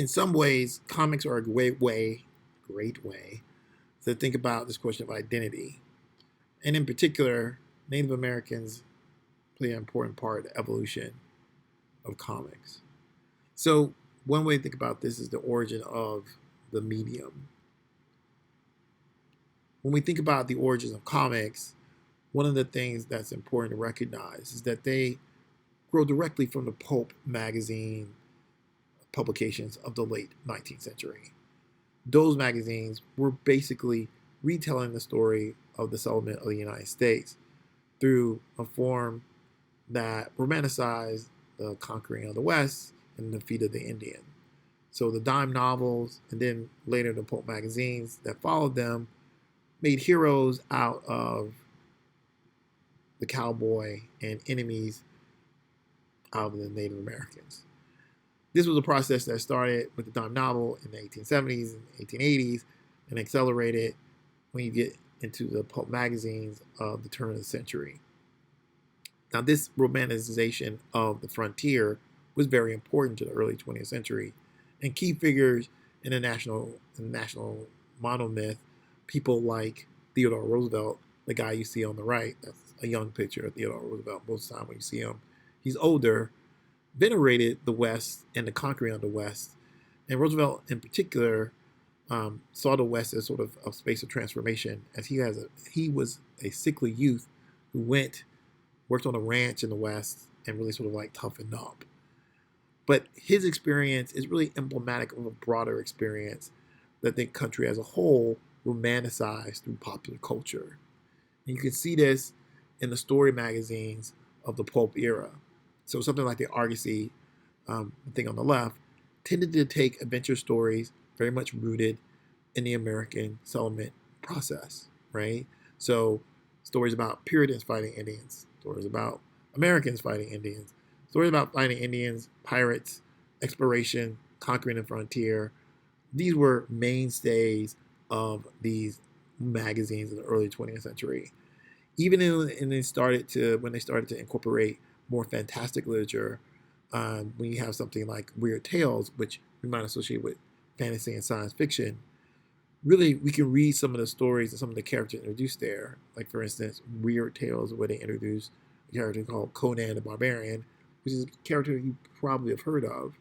in some ways, comics are a great way to think about this question of identity. And in particular, Native Americans play an important part in the evolution of comics. So one way to think about this is the origin of the medium. When we think about the origins of comics, one of the things that's important to recognize is that they grow directly from the pulp magazine publications of the late 19th century. Those magazines were basically retelling the story of the settlement of the United States through a form that romanticized the conquering of the West and the defeat of the Indian. So the dime novels and then later the pulp magazines that followed them made heroes out of the cowboy and enemies out of the Native Americans. This was a process that started with the dime novel in the 1870s and 1880s and accelerated when you get into the pulp magazines of the turn of the century. Now, this romanticization of the frontier was very important to the early 20th century, and key figures in the national monomyth, people like Theodore Roosevelt, the guy you see on the right, that's a young picture of Theodore Roosevelt. Most of the time when you see him, he's older, venerated the West and the conquering of the West. And Roosevelt, in particular, saw the West as sort of a space of transformation, as he was a sickly youth who worked on a ranch in the West and really sort of like toughened up. But his experience is really emblematic of a broader experience that the country as a whole romanticized through popular culture. And you can see this in the story magazines of the pulp era. So something like the Argosy, thing on the left, tended to take adventure stories very much rooted in the American settlement process, right? So stories about Puritans fighting Indians, stories about Americans fighting Indians, stories about fighting Indians, pirates, exploration, conquering the frontier. These were mainstays of these magazines in the early 20th century. Even when they started to incorporate more fantastic literature, when you have something like Weird Tales, which we might associate with fantasy and science fiction, really we can read some of the stories and some of the characters introduced there. Like for instance, Weird Tales, where they introduced a character called Conan the Barbarian, which is a character you probably have heard of.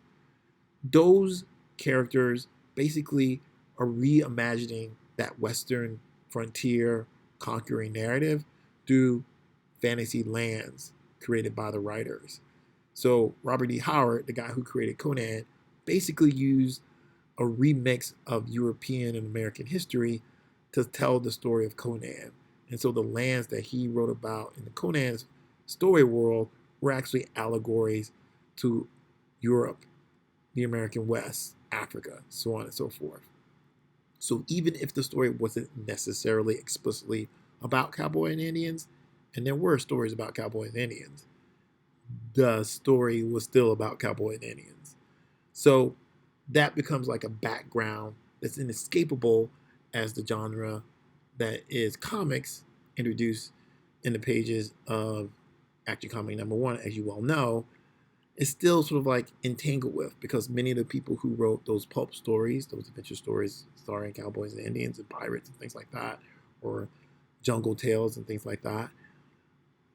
Those characters basically are reimagining that Western frontier conquering narrative through fantasy lands created by the writers. So Robert E. Howard, the guy who created Conan, basically used a remix of European and American history to tell the story of Conan. And so the lands that he wrote about in the Conan's story world were actually allegories to Europe, the American West, Africa, so on and so forth. So even if the story wasn't necessarily explicitly about cowboy and Indians, and there were stories about cowboys and Indians, the story was still about cowboy and Indians. So that becomes like a background that's inescapable as the genre that is comics introduced in the pages of Action Comic #1, as you well know, is still sort of like entangled with, because many of the people who wrote those pulp stories, those adventure stories starring cowboys and Indians and pirates and things like that, or jungle tales and things like that,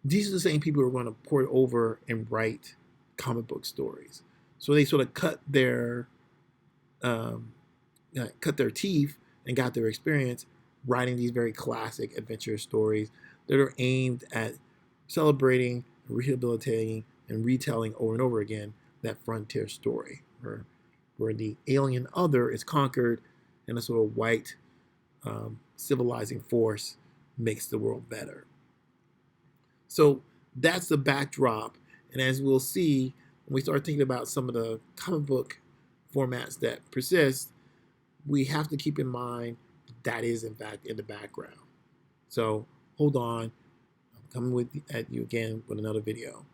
these are the same people who are going to port over and write comic book stories. So they sort of cut their teeth and got their experience writing these very classic adventure stories that are aimed at celebrating, rehabilitating, and retelling over and over again that frontier story, where the alien other is conquered and a sort of white civilizing force makes the world better. So that's the backdrop. And as we'll see, when we start thinking about some of the comic book formats that persist, we have to keep in mind that is in fact in the background. So hold on, I'm coming at you again with another video.